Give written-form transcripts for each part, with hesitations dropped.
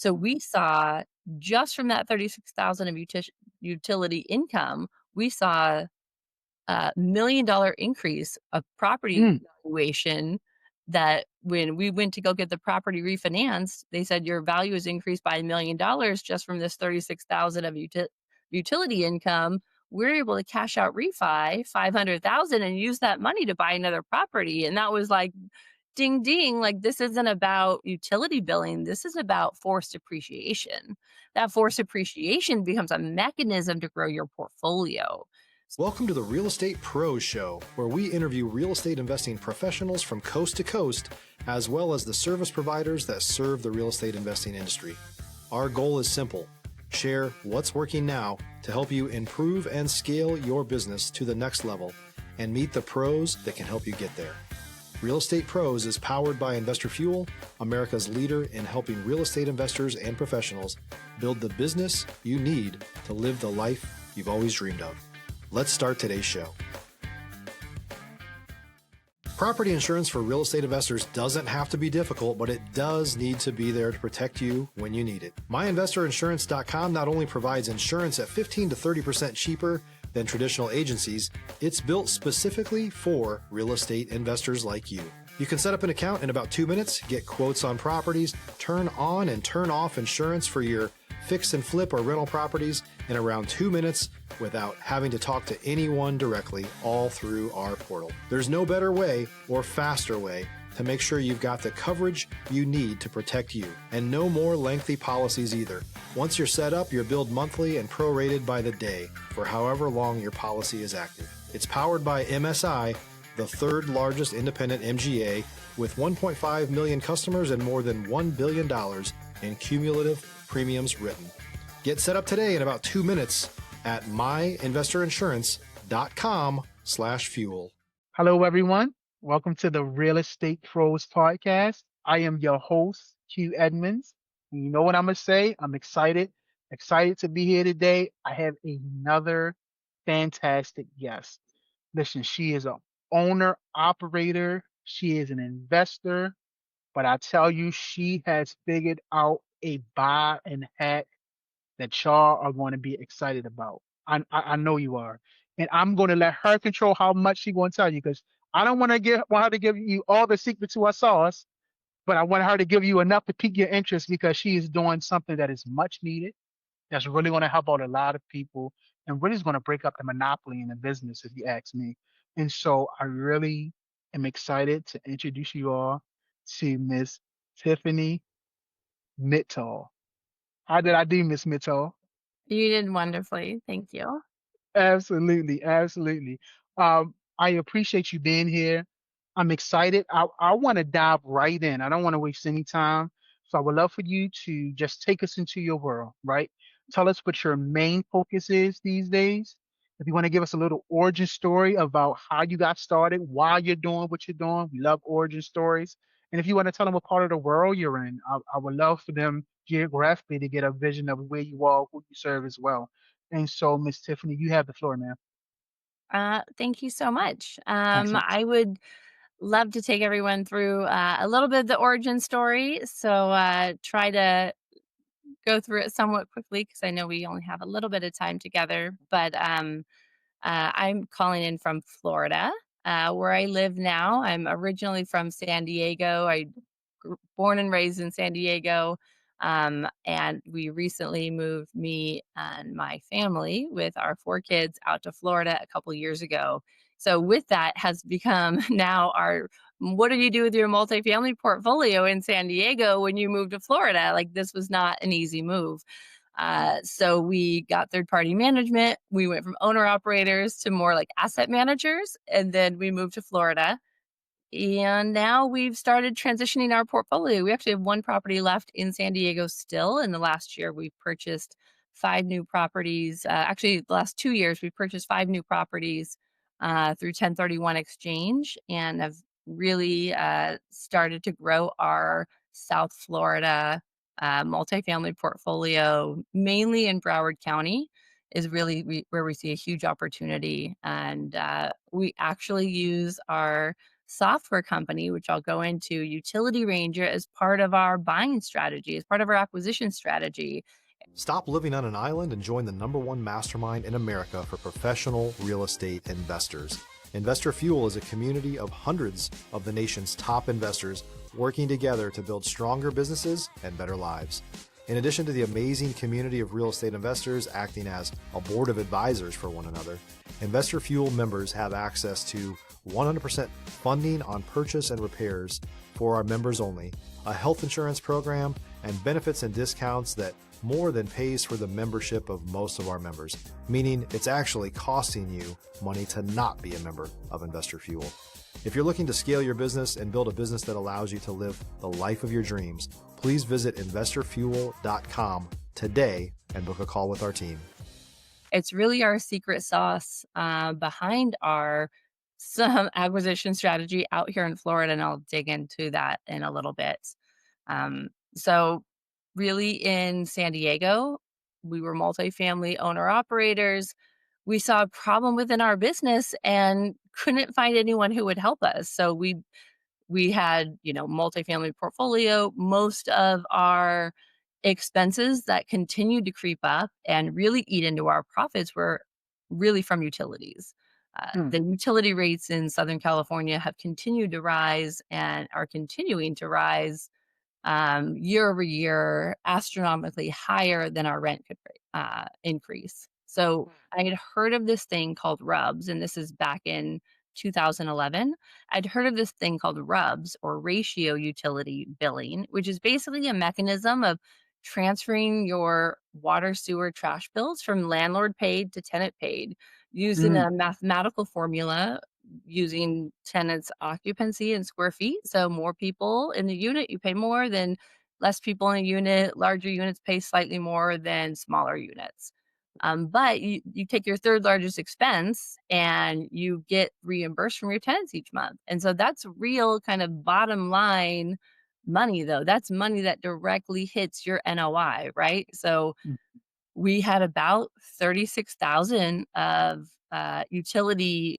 So we saw just from that 36,000 of utility income, we saw $1 million increase of property Mm, valuation that when we went to go get the property refinanced, they said your value is increased by $1 million just from this 36,000 of utility income. We're able to cash out refi 500,000 and use that money to buy another property. And that was like ding ding, like this isn't about utility billing. This is about forced appreciation. That forced appreciation becomes a mechanism to grow your portfolio. Welcome to the Real Estate Pros Show, where we interview real estate investing professionals from coast to coast, as well as the service providers that serve the real estate investing industry. Our goal is simple: share what's working now to help you improve and scale your business to the next level and meet the pros that can help you get there. Real Estate Pros is powered by Investor Fuel, America's leader in helping real estate investors and professionals build the business you need to live the life you've always dreamed of. Let's start today's show. Property insurance for real estate investors doesn't have to be difficult, but it does need to be there to protect you when you need it. MyInvestorInsurance.com not only provides insurance at 15 to 30% cheaper than traditional agencies, it's built specifically for real estate investors like you. You can set up an account in about 2 minutes, get quotes on properties, turn on and turn off insurance for your fix and flip or rental properties in around 2 minutes without having to talk to anyone directly, all through our portal. There's no better way or faster way to make sure you've got the coverage you need to protect you, and no more lengthy policies either. Once you're set up, you're billed monthly and prorated by the day for however long your policy is active. It's powered by MSI, the third largest independent MGA, with 1.5 million customers and more than $1 billion in cumulative premiums written. Get set up today in about 2 minutes at myinvestorinsurance.com/fuel. Hello, everyone. Welcome to the Real Estate Pros Podcast. I am your host, Q Edmonds. And you know what I'm going to say? I'm excited to be here today. I have another fantastic guest. Listen, she is an owner, operator. She is an investor, but I tell you, she has figured out a buy and hack that y'all are going to be excited about. I know you are. And I'm going to let her control how much she's going to tell you, because I don't want her to give you all the secret to our sauce, but I want her to give you enough to pique your interest, because she is doing something that is much needed, that's really going to help out a lot of people, and really is going to break up the monopoly in the business, if you ask me. And so I really am excited to introduce you all to Miss Tiffany Mittal. How did I do, Miss Mittal? You did wonderfully. Thank you. Absolutely, absolutely. I appreciate you being here. I'm excited. I want to dive right in. I don't want to waste any time. So I would love for you to just take us into your world, right? Tell us what your main focus is these days. If you want to give us a little origin story about how you got started, why you're doing what you're doing. We love origin stories. And if you want to tell them what part of the world you're in, I would love for them geographically to get a vision of where you are, who you serve as well. And so, Miss Tiffany, you have the floor, ma'am. Thank you so much. Excellent. I would love to take everyone through a little bit of the origin story. So try to go through it somewhat quickly because I know we only have a little bit of time together. But I'm calling in from Florida, where I live now. I'm originally from San Diego. I born and raised in San Diego. And we recently moved me and my family with our 4 kids out to Florida a couple years ago. So with that has become now our what do you do with your multifamily portfolio in San Diego when you move to Florida? Like this was not an easy move. So we got third party management. We went from owner operators to more like asset managers. And then we moved to Florida. And now we've started transitioning our portfolio. We actually have one property left in San Diego still. In the last year, we've purchased 5 new properties. Actually, the last 2 years, we've purchased 5 new properties through 1031 exchange and have really started to grow our South Florida multifamily portfolio, mainly in Broward County, is really where we see a huge opportunity. And we actually use our software company, which I'll go into, Utility Ranger, as part of our buying strategy, as part of our acquisition strategy. Stop living on an island and join the #1 mastermind in America for professional real estate investors. Investor Fuel is a community of hundreds of the nation's top investors working together to build stronger businesses and better lives. In addition to the amazing community of real estate investors acting as a board of advisors for one another, Investor Fuel members have access to 100% funding on purchase and repairs for our members only, a health insurance program, and benefits and discounts that more than pays for the membership of most of our members, meaning it's actually costing you money to not be a member of Investor Fuel. If you're looking to scale your business and build a business that allows you to live the life of your dreams, please visit investorfuel.com today and book a call with our team. It's really our secret sauce behind our some acquisition strategy out here in Florida, and I'll dig into that in a little bit. So, really, in San Diego, we were multifamily owner operators. We saw a problem within our business and couldn't find anyone who would help us. So we had, multifamily portfolio. Most of our expenses that continued to creep up and really eat into our profits were really from utilities. Mm, The utility rates in Southern California have continued to rise and are continuing to rise year over year, astronomically higher than our rent could increase. So I had heard of this thing called RUBS, and this is back in 2011. I'd heard of this thing called RUBS, or ratio utility billing, which is basically a mechanism of transferring your water, sewer, trash bills from landlord paid to tenant paid using mm, a mathematical formula using tenants' occupancy in square feet. So more people in the unit, you pay more than less people in a unit. Larger units pay slightly more than smaller units. But you take your third largest expense and you get reimbursed from your tenants each month. And so that's real kind of bottom line money, though. That's money that directly hits your NOI, right? So mm, we had about 36,000 of utility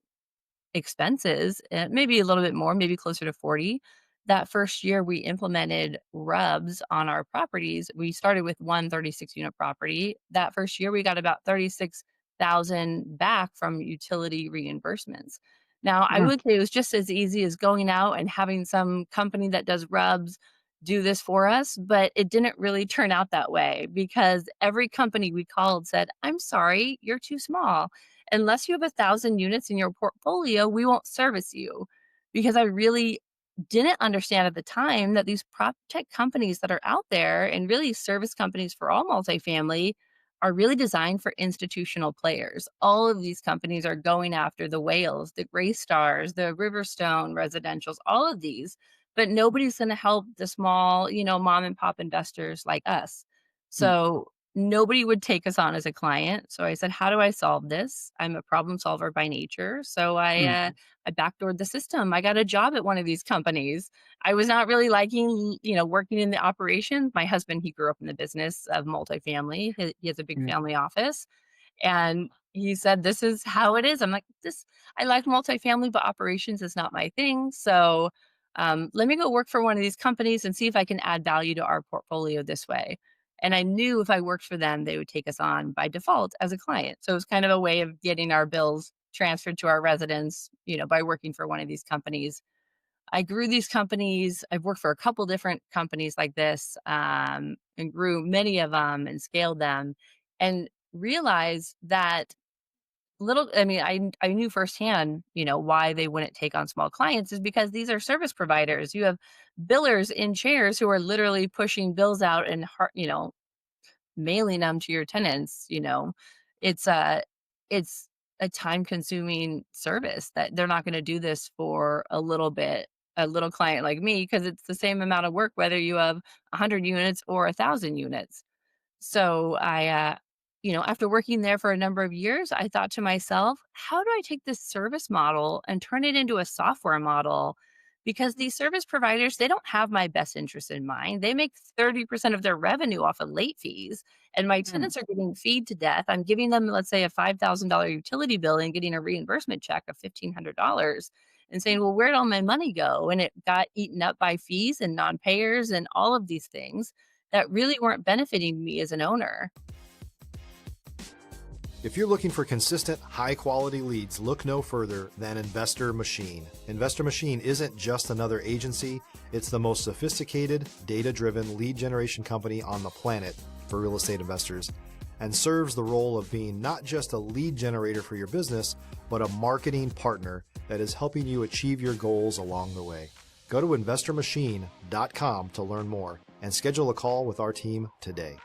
expenses, maybe a little bit more, maybe closer to 40. That first year we implemented RUBS on our properties. We started with one 36-unit property. That first year we got about 36,000 back from utility reimbursements. Now, I mm, would say it was just as easy as going out and having some company that does RUBS do this for us, but it didn't really turn out that way because every company we called said, "I'm sorry, you're too small. Unless you have 1,000 units in your portfolio, we won't service you." Because I really didn't understand at the time that these prop tech companies that are out there and really service companies for all multifamily are really designed for institutional players. All of these companies are going after the whales, the gray stars, the Riverstone residentials, all of these, but nobody's going to help the small, mom and pop investors like us. mm, So nobody would take us on as a client. So I said, "How do I solve this?" I'm a problem solver by nature. So mm, I backdoored the system. I got a job at one of these companies. I was not really liking, working in the operations. My husband, he grew up in the business of multifamily. He has a big mm, family office. And he said, "This is how it is." I'm like, I like multifamily, but operations is not my thing. So let me go work for one of these companies and see if I can add value to our portfolio this way. And I knew if I worked for them, they would take us on by default as a client. So it was kind of a way of getting our bills transferred to our residents, by working for one of these companies. I grew these companies. I've worked for a couple different companies like this, and grew many of them and scaled them and realized that I knew firsthand, why they wouldn't take on small clients is because these are service providers. You have billers in chairs who are literally pushing bills out and mailing them to your tenants. It's a it's a time consuming service that they're not going to do this for a little client like me, because it's the same amount of work whether you have 100 units or 1,000 units. So after working there for a number of years, I thought to myself, how do I take this service model and turn it into a software model? Because these service providers, they don't have my best interest in mind. They make 30% of their revenue off of late fees, and my mm, tenants are getting feed to death. I'm giving them, let's say, a $5,000 utility bill and getting a reimbursement check of $1,500. and saying, well, where'd all my money go? And it got eaten up by fees and non-payers and all of these things that really weren't benefiting me as an owner. If you're looking for consistent, high quality leads, look no further than Investor Machine. Investor Machine isn't just another agency, it's the most sophisticated, data driven lead generation company on the planet for real estate investors, and serves the role of being not just a lead generator for your business, but a marketing partner that is helping you achieve your goals along the way. Go to investormachine.com to learn more and schedule a call with our team today.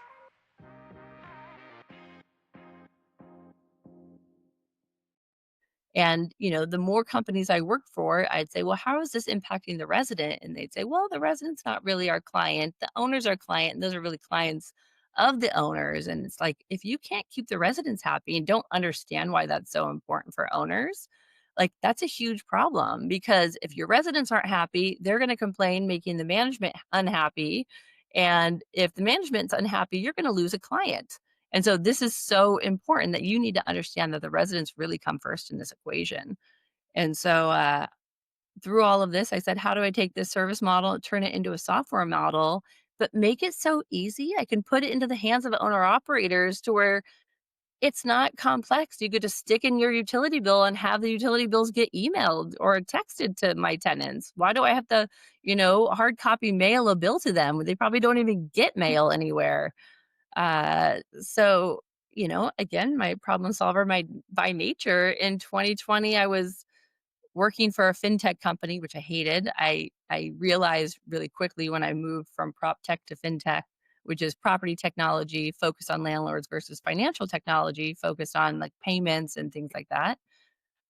And, the more companies I worked for, I'd say, well, how is this impacting the resident? And they'd say, well, the resident's not really our client. The owner's our client. And those are really clients of the owners. And it's like, if you can't keep the residents happy and don't understand why that's so important for owners, like that's a huge problem because if your residents aren't happy, they're going to complain, making the management unhappy. And if the management's unhappy, you're going to lose a client. And so this is so important that you need to understand that the residents really come first in this equation. And so through all of this, I said, how do I take this service model and turn it into a software model, but make it so easy? I can put it into the hands of owner operators to where it's not complex. You could just stick in your utility bill and have the utility bills get emailed or texted to my tenants. Why do I have to, hard copy mail a bill to them? They probably don't even get mail anywhere. So, again, my problem solver by nature. In 2020, I was working for a fintech company, which I hated. I realized really quickly when I moved from prop tech to fintech, which is property technology focused on landlords versus financial technology focused on like payments and things like that.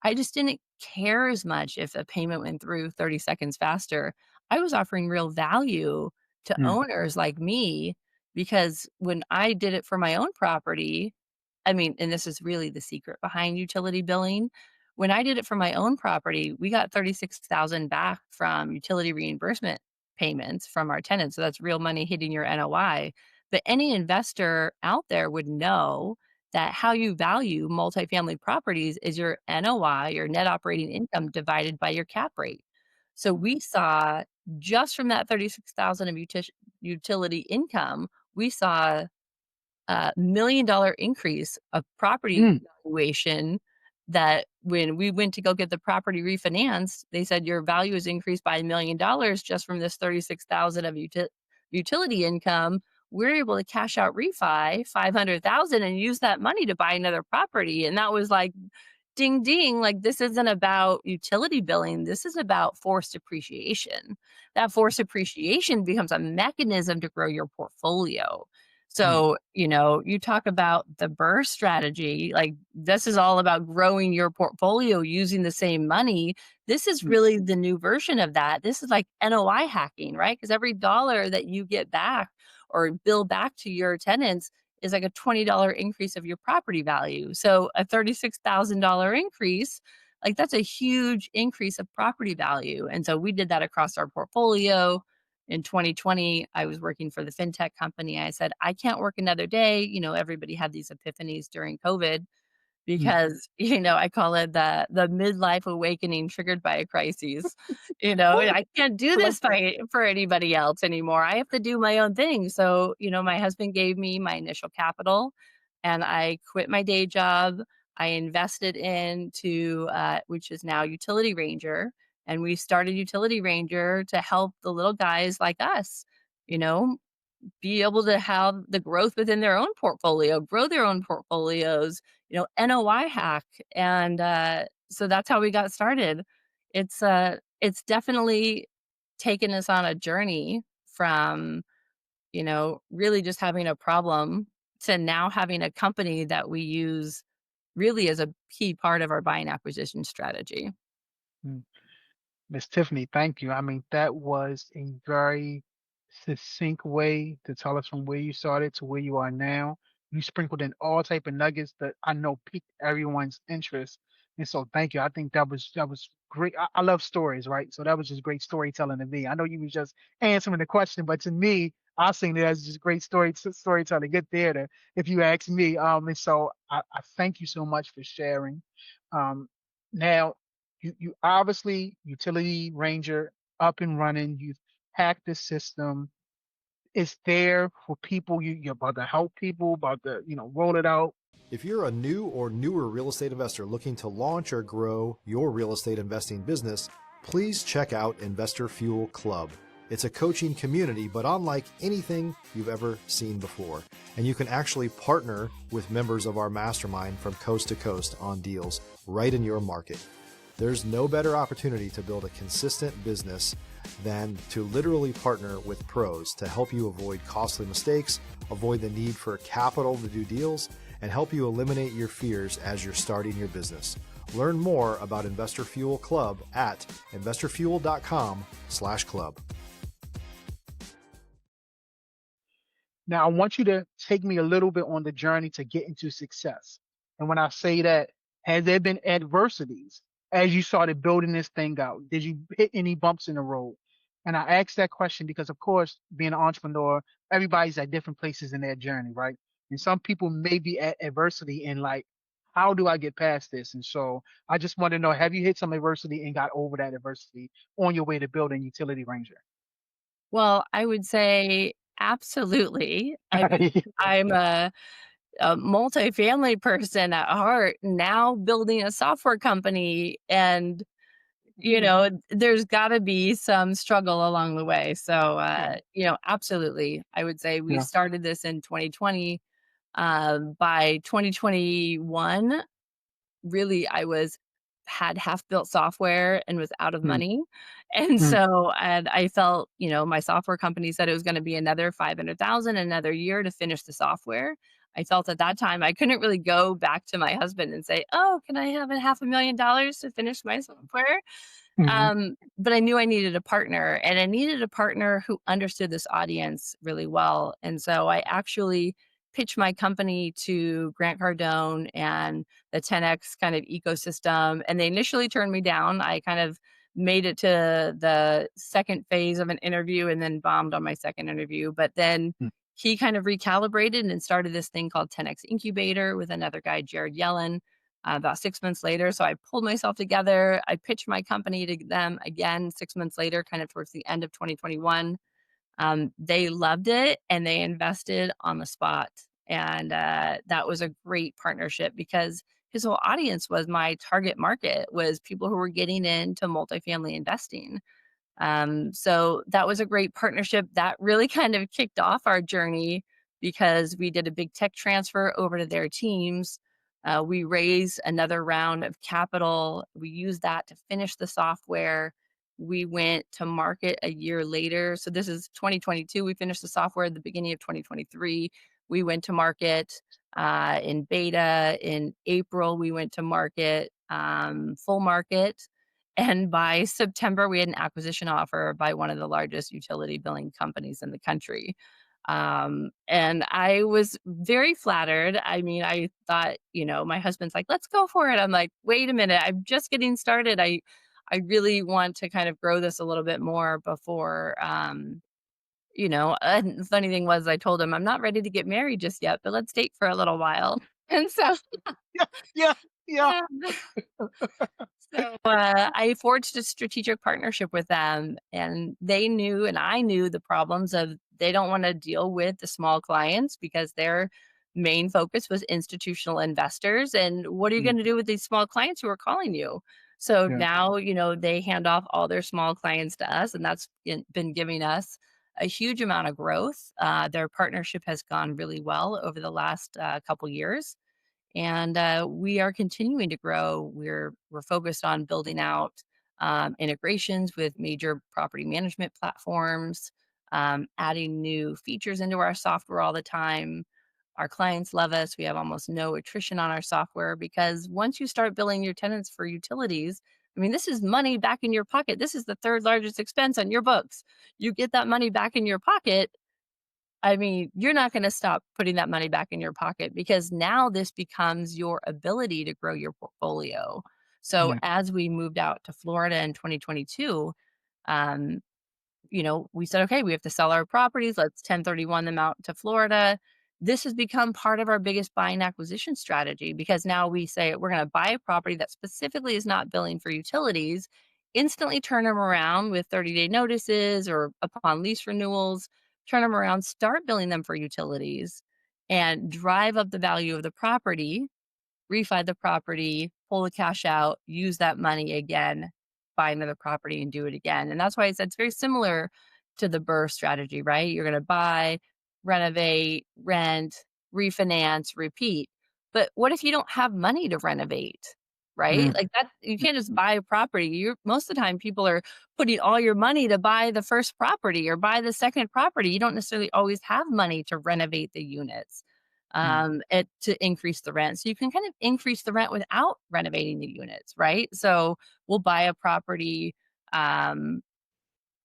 I just didn't care as much if a payment went through 30 seconds faster. I was offering real value to Mm, owners like me because when I did it for my own property, I mean, and this is really the secret behind utility billing. When I did it for my own property, we got 36,000 back from utility reimbursement payments from our tenants. So that's real money hitting your NOI. But any investor out there would know that how you value multifamily properties is your NOI, your net operating income divided by your cap rate. So we saw just from that 36,000 of utility income, we saw $1 million increase of property mm, valuation that when we went to go get the property refinanced, they said your value is increased by $1 million just from this 36,000 of utility income. We're able to cash out refi 500,000 and use that money to buy another property. And that was like ding ding, like this isn't about utility billing. This is about forced appreciation. That forced appreciation becomes a mechanism to grow your portfolio. mm, So, you talk about the burst strategy, like this is all about growing your portfolio using the same money. This is mm, really the new version of that. This is like NOI hacking, right? Because every dollar that you get back or bill back to your tenants is like a $20 increase of your property value. So a $36,000 increase, like that's a huge increase of property value. And so we did that across our portfolio. In 2020, I was working for the fintech company. I said, I can't work another day. Everybody had these epiphanies during COVID mm. because, I call it the midlife awakening triggered by a crisis. Woo, I can't do I like this that. for anybody else anymore. I have to do my own thing. So, my husband gave me my initial capital and I quit my day job. I invested into which is now Utility Ranger. And we started Utility Ranger to help the little guys like us, you know, be able to have the growth within their own portfolio, grow their own portfolios, NOI hack. And so that's how we got started. It's definitely taken us on a journey from, really just having a problem to now having a company that we use really as a key part of our buying acquisition strategy. Mm. Miss Tiffany, thank you. I mean, that was a very succinct way to tell us from where you started to where you are now. You sprinkled in all type of nuggets that I know piqued everyone's interest. And so thank you. I think that was great. I love stories, right? So that was just great storytelling to me. I know you was just answering the question, but to me, I seen it as just great storytelling, good theater, if you ask me. And so I thank you so much for sharing. Um, now You obviously Utility Ranger up and running. You've hacked the system. It's there for people. You're about to help people, about to, roll it out. If you're a new or newer real estate investor looking to launch or grow your real estate investing business, please check out Investor Fuel Club. It's a coaching community, but unlike anything you've ever seen before. And you can actually partner with members of our mastermind from coast to coast on deals right in your market. There's no better opportunity to build a consistent business than to literally partner with pros to help you avoid costly mistakes, avoid the need for capital to do deals, and help you eliminate your fears as you're starting your business. Learn more about Investor Fuel Club at investorfuel.com/club. Now, I want you to take me a little bit on the journey to get into success. And when I say that, has there been adversities as you started building this thing out? Did you hit any bumps in the road? And I ask that question because, of course, being an entrepreneur, everybody's at different places in their journey, right? And some people may be at adversity and like, how do I get past this? And so I just want to know, have you hit some adversity and got over that adversity on your way to building Utility Ranger? Well, I would say absolutely. I mean, I'm a multifamily person at heart, now building a software company, and there's got to be some struggle along the way. So, Yeah. absolutely, I would say we Yeah. started this in 2020. By 2021, really, had half built software and was out of Mm, money. And mm, so, and I felt, my software company said it was going to be another 500,000, another year to finish the software. I felt at that time I couldn't really go back to my husband and say, "Oh, can I have a $500,000 to finish my software?" mhm, But I knew I needed a partner, and I needed a partner who understood this audience really well. And so I actually pitched my company to Grant Cardone and the 10X kind of ecosystem. And they initially turned me down. I kind of made it to the second phase of an interview and then bombed on my second interview. But then mm. he kind of recalibrated and started this thing called 10X Incubator with another guy, Jared Yellen, about 6 months later. So I pulled myself together. I pitched my company to them again 6 months later, kind of towards the end of 2021. They loved it and they invested on the spot. And that was a great partnership because his whole audience was my target market, was people who were getting into multifamily investing. So that was a great partnership that really kind of kicked off our journey because we did a big tech transfer over to their teams. We raised another round of capital. We used that to finish the software. We went to market a year later. So this is 2022. We finished the software at the beginning of 2023. We went to market in beta. In April, we went to market, full market. And by September, we had an acquisition offer by one of the largest utility billing companies in the country. And I was very flattered. I mean, I thought, my husband's like, let's go for it. I'm like, wait a minute, I'm just getting started. I really want to kind of grow this a little bit more before, and the funny thing was I told him I'm not ready to get married just yet, but let's date for a little while. And so, Yeah, yeah, yeah. yeah. So, I forged a strategic partnership with them, and they knew and I knew the problems of they don't wanna deal with the small clients because their main focus was institutional investors, and what are you Mm, gonna do with these small clients who are calling you? So yeah, now, they hand off all their small clients to us, and that's been giving us a huge amount of growth. Their partnership has gone really well over the last, couple years, and we are continuing to grow. We're focused on building out integrations with major property management platforms, adding new features into our software all the time. Our clients love us. We have almost no attrition on our software because once you start billing your tenants for utilities, I mean, this is money back in your pocket. This is the third largest expense on your books. You get that money back in your pocket. I mean, you're not gonna stop putting that money back in your pocket because now this becomes your ability to grow your portfolio. So yeah. as we moved out to Florida in 2022, um, we said, okay, we have to sell our properties. Let's 1031 them out to Florida. this has become part of our biggest buying acquisition strategy because now we say we're going to buy a property that specifically is not billing for utilities, instantly turn them around with 30-day notices or upon lease renewals, turn them around, start billing them for utilities, and drive up the value of the property, refi the property, pull the cash out, use that money again, buy another property and do it again. And that's why I said it's very similar to the BRRRR strategy, right? You're going to buy, renovate, rent, refinance, repeat. But what if you don't have money to renovate? Right? Mm, Like that, you mm, can't just buy a property. You're most of the time people are putting all your money to buy the first property or buy the second property. You don't necessarily always have money to renovate the units mm, to increase the rent. So you can kind of increase the rent without renovating the units, right? So we'll buy a property, um,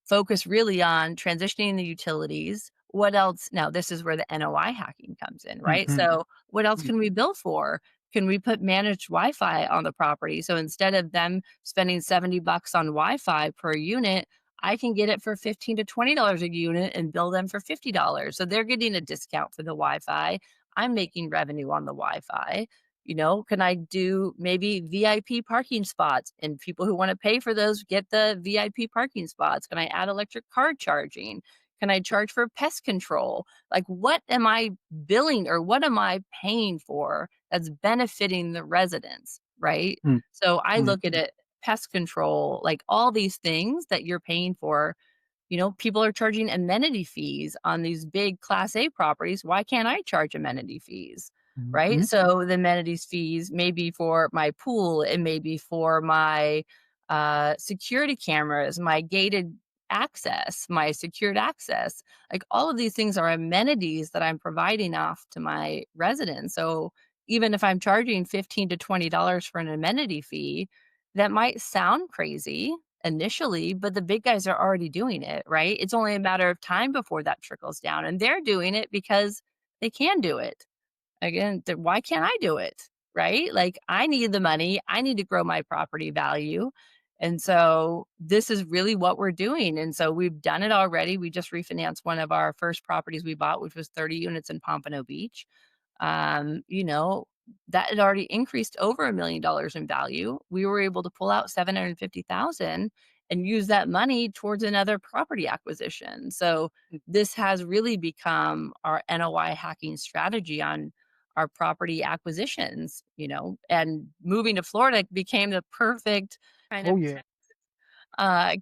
focus really on transitioning the utilities. What else? Now, this is where the NOI hacking comes in, right? mhm, So, what else mm, can we build for? Can we put managed Wi-Fi on the property? So instead of them spending $70 on Wi-Fi per unit, I can get it for $15 to $20 a unit and bill them for $50. So they're getting a discount for the Wi-Fi. I'm making revenue on the Wi-Fi. Can I do maybe VIP parking spots and people who want to pay for those get the VIP parking spots? Can I add electric car charging? Can I charge for pest control? Like, what am I billing or what am I paying for that's benefiting the residents? Right. mm, So I mm, look at it pest control, like all these things that you're paying for. People are charging amenity fees on these big Class A properties. Why can't I charge amenity fees? Right? mhm, So the amenities fees may be for my pool, it may be for my security cameras, my gated access, my secured access. Like all of these things are amenities that I'm providing off to my residents. So even if I'm charging $15 to $20 for an amenity fee, that might sound crazy initially, but the big guys are already doing it, right? It's only a matter of time before that trickles down, and they're doing it because they can do it. Again, why can't I do it? Right? Like I need the money, I need to grow my property value. And so this is really what we're doing. And so we've done it already. We just refinanced one of our first properties we bought, which was 30 units in Pompano Beach. um, you know, that had already increased over $1 million in value. We were able to pull out 750,000 and use that money towards another property acquisition. So this has really become our NOI hacking strategy on our property acquisitions, and moving to Florida became the perfect kind oh of yeah,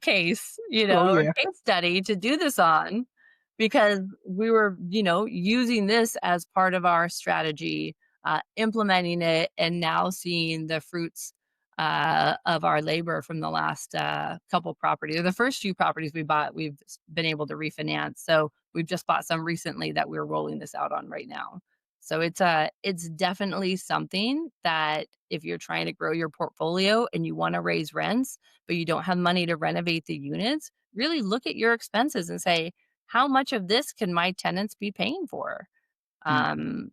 case, oh or yeah, case study to do this on because we were, using this as part of our strategy, implementing it, and now seeing the fruits of our labor from the last couple properties. Or the first few properties we bought, been able to refinance. So we've just bought some recently that we're rolling this out on right now. So it's definitely something that if you're trying to grow your portfolio and you want to raise rents, but you don't have money to renovate the units, really look at your expenses and say, how much of this can my tenants be paying for? mm, Um,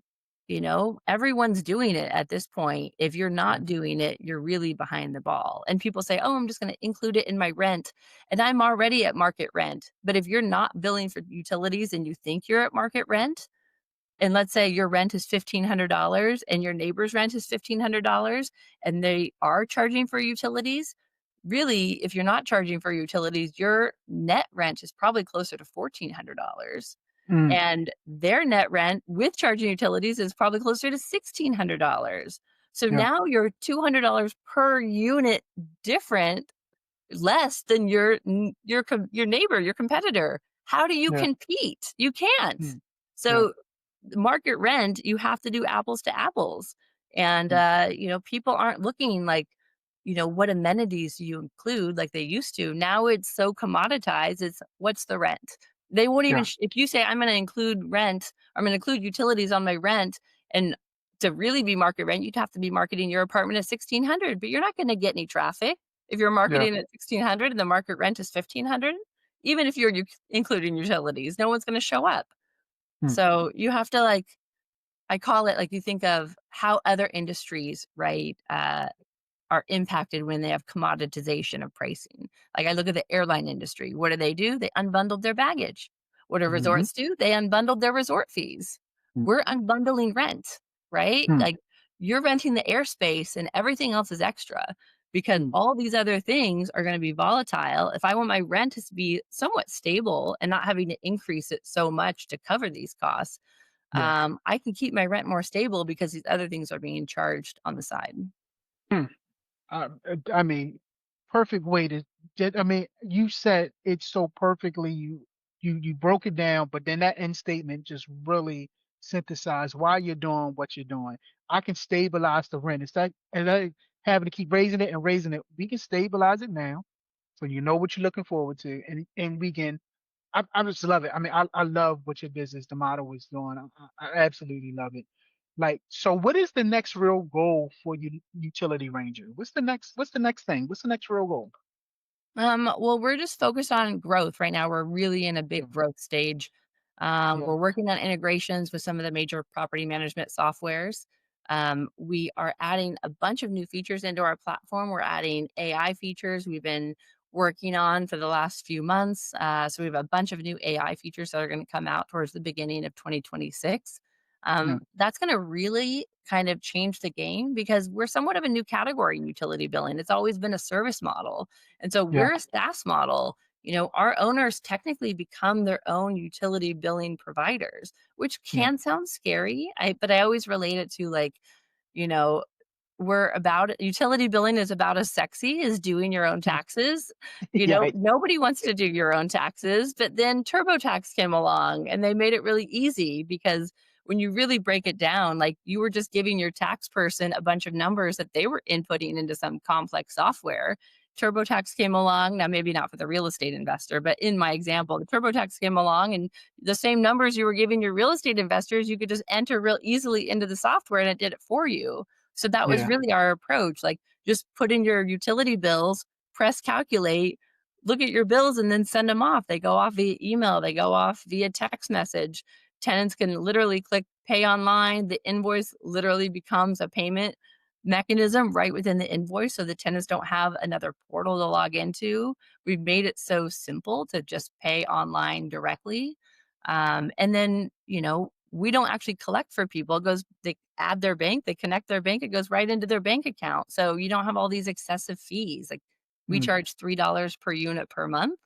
Everyone's doing it at this point. If you're mm, not doing it, you're really behind the ball. And people say, oh, I'm just going to include it in my rent. And I'm already at market rent. But if you're not billing for utilities and you think you're at market rent, and let's say your rent is $1,500 and your neighbor's rent is $1,500 and they are charging for utilities, really, if you're not charging for utilities, your net rent is probably closer to $1,400. mm, And their net rent with charging utilities is probably closer to $1,600. So yeah, now you're $200 per unit different less than your neighbor, your competitor. How do you yeah, compete? You can't. mm, yeah, So market rent, you have to do apples to apples. And mm, people aren't looking like, what amenities do you include like they used to. Now it's so commoditized. It's what's the rent? They won't even yeah, if you say I'm going to include rent, I'm going to include utilities on my rent, and to really be market rent, you'd have to be marketing your apartment at 1,600, but you're not going to get any traffic if you're yeah, marketing at 1,600 and the market rent is 1,500. Even if you're including utilities, no one's going to show up. mm, So you have to I call it like you think of how other industries, right, are impacted when they have commoditization of pricing. Like I look at the airline industry. What do? They unbundled their baggage. What do mhm, resorts do? They unbundled their resort fees. mm, we're unbundling rent, right? mm, Like you're renting the airspace and everything else is extra because mm. all these other things are going to be volatile. If I want my rent to be somewhat stable and not having to increase it so much to cover these costs, Yeah. I can keep my rent more stable because these other things are being charged on the side. Mm. I mean, perfect way to I mean, you said it so perfectly. You broke it down, but then that end statement just really synthesized why you're doing what you're doing. I can stabilize the rent. It's like and like having to keep raising it and raising it. We can stabilize it now, so you know what you're looking forward to, and we can. I just love it. I mean, I love what your business, the model is doing. I absolutely love it. Like, so what is the next real goal for you, Utility Ranger? What's the next thing? What's the next real goal? Well, we're just focused on growth right now. We're really in a Yeah, big growth stage. yeah, We're working on integrations with some of the major property management softwares. We are adding a bunch of new features into our platform. We're adding AI features we've been working on for the last few months. So we have a bunch of new AI features that are going to come out towards the beginning of 2026. yeah, That's going to really kind of change the game because we're somewhat of a new category in utility billing. It's always been a service model, and so yeah, we're a SaaS model. Our owners technically become their own utility billing providers, which yeah, can sound scary. But I always relate it to like, you know, we're about utility billing is about as sexy as doing your own taxes. yeah, right, Nobody wants to do your own taxes, but then TurboTax came along and they made it really easy because when you really break it down, like you were just giving your tax person a bunch of numbers that they were inputting into some complex software. TurboTax came along, now maybe not for the real estate investor, but in my example, the TurboTax came along and the same numbers you were giving your real estate investors, you could just enter real easily into the software and it did it for you. So that was yeah, really our approach, like, just put in your utility bills, press calculate, look at your bills, and then send them off. They go off via email, they go off via text message. Tenants can literally click pay online. The invoice literally becomes a payment mechanism right within the invoice, so the tenants don't have another portal to log into. We've made it so simple to just pay online directly. And then, we don't actually collect for people. It goes, they add their bank, they connect their bank, it goes right into their bank account. So you don't have all these excessive fees. Like we mm, charge $3 per unit per month.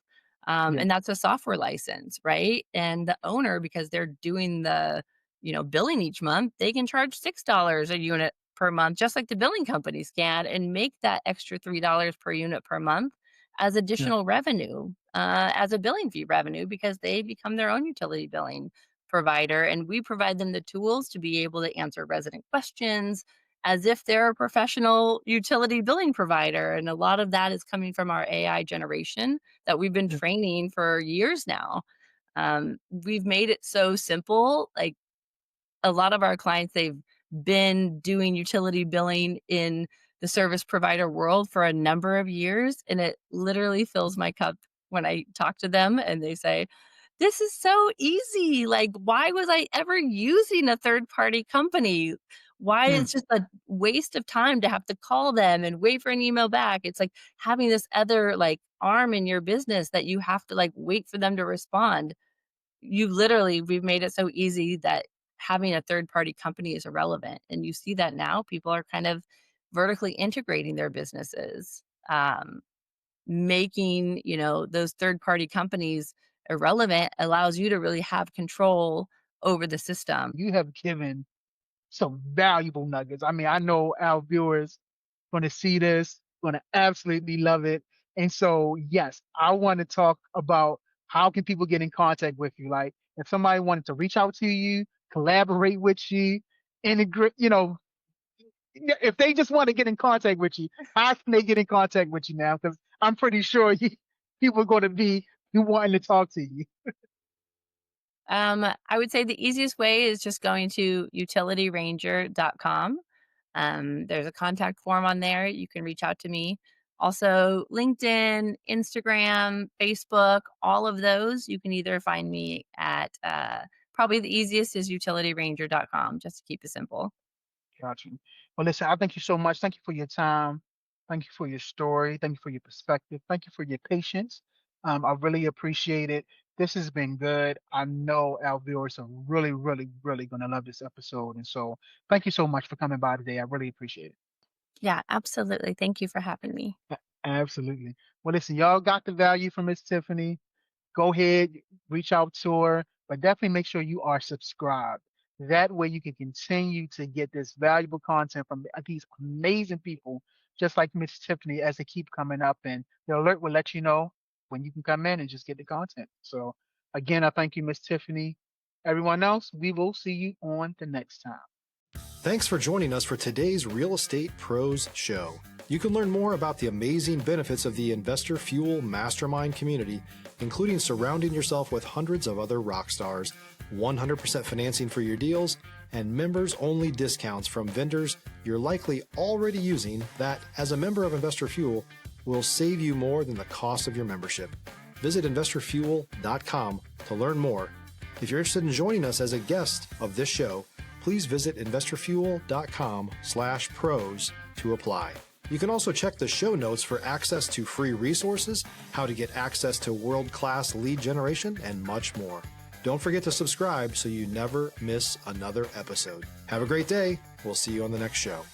yeah, And that's a software license, right? And the owner, because they're doing the, billing each month, they can charge $6 a unit per month, just like the billing companies can, and make that extra $3 per unit per month as yeah, additional revenue, as a billing fee revenue, because they become their own utility billing provider, and we provide them the tools to be able to answer resident questions as if they're a professional utility billing provider. And a lot of that is coming from our AI generation that we've been yeah, training for years now. We've made it so simple. Like a lot of our clients, they've been doing utility billing in the service provider world for a number of years, and it literally fills my cup when I talk to them and they say, "This is so easy. Like, why was I ever using a third party company? Why mm, it's just a waste of time to have to call them and wait for an email back." It's like having this other like arm in your business that you have to like wait for them to respond. We've made it so easy that having a third party company is irrelevant. And you see that now people are kind of vertically integrating their businesses, making, those third party companies irrelevant allows you to really have control over the system. you have given some valuable nuggets. I mean, I know our viewers going to see this, going to absolutely love it. And so, yes, I want to talk about how can people get in contact with you? Like, if somebody wanted to reach out to you, collaborate with you, integrate, if they just want to get in contact with you, how can they get in contact with you now? Because I'm pretty sure people are going to be wanting to talk to you. I would say the easiest way is just going to utilityranger.com. There's a contact form on there. You can reach out to me. Also, LinkedIn, Instagram, Facebook, all of those, you can either find me at probably the easiest is utilityranger.com, just to keep it simple. Got you. Well, listen, I thank you so much. Thank you for your time. Thank you for your story. Thank you for your perspective. Thank you for your patience. I really appreciate it. This has been good. I know our viewers are really, really, really going to love this episode. And so thank you so much for coming by today. I really appreciate it. Yeah, absolutely. Thank you for having me. Absolutely. Well, listen, y'all got the value from Miss Tiffany. Go ahead, reach out to her, but definitely make sure you are subscribed. That way you can continue to get this valuable content from these amazing people, just like Miss Tiffany, as they keep coming up. And the alert will let you know when you can come in and just get the content. So again, I thank you, Miss Tiffany. Everyone else, we will see you on the next time. Thanks for joining us for today's Real Estate Pros Show. You can learn more about the amazing benefits of the Investor Fuel Mastermind community, including surrounding yourself with hundreds of other rock stars, 100% financing for your deals, and members-only discounts from vendors you're likely already using that, as a member of Investor Fuel, will save you more than the cost of your membership. Visit investorfuel.com to learn more. If you're interested in joining us as a guest of this show, please visit investorfuel.com/pros to apply. You can also check the show notes for access to free resources, how to get access to world-class lead generation, and much more. Don't forget to subscribe so you never miss another episode. Have a great day. We'll see you on the next show.